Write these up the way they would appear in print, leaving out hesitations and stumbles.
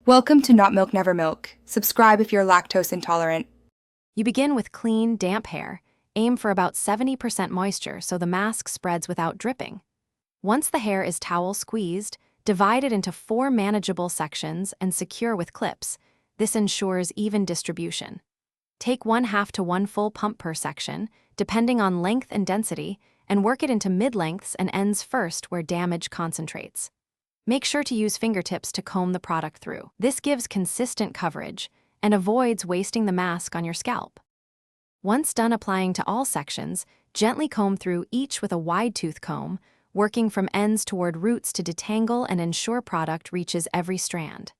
Welcome to Not Milk Never Milk. Subscribe if you're lactose intolerant. You begin with clean, damp hair. Aim for about 70% moisture so the mask spreads without dripping. Once the hair is towel squeezed, divide it into 4 manageable sections and secure with clips. This ensures even distribution. Take 1/2 to 1 full pump per section, depending on length and density, and work it into mid-lengths and ends first where damage concentrates. Make sure to use fingertips to comb the product through. This gives consistent coverage and avoids wasting the mask on your scalp. Once done applying to all sections, gently comb through each with a wide-tooth comb, working from ends toward roots to detangle and ensure product reaches every strand.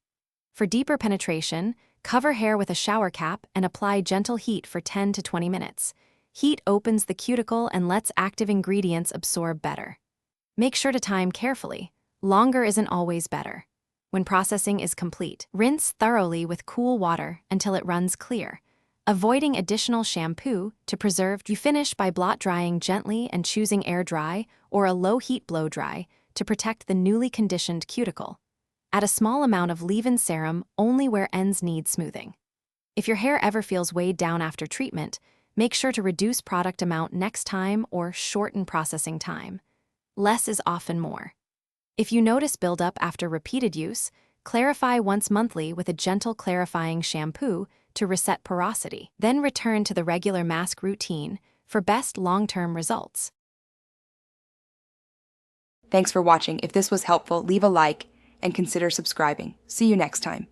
For deeper penetration, cover hair with a shower cap and apply gentle heat for 10 to 20 minutes. Heat opens the cuticle and lets active ingredients absorb better. Make sure to time carefully. Longer isn't always better. When processing is complete, rinse thoroughly with cool water until it runs clear, avoiding additional shampoo to preserve. You finish by blot drying gently and choosing air dry or a low-heat blow dry to protect the newly conditioned cuticle. Add a small amount of leave-in serum only where ends need smoothing. If your hair ever feels weighed down after treatment, make sure to reduce product amount next time or shorten processing time. Less is often more. If you notice buildup after repeated use, clarify once monthly with a gentle clarifying shampoo to reset porosity. Then return to the regular mask routine for best long-term results. Thanks for watching. If this was helpful, leave a like and consider subscribing. See you next time.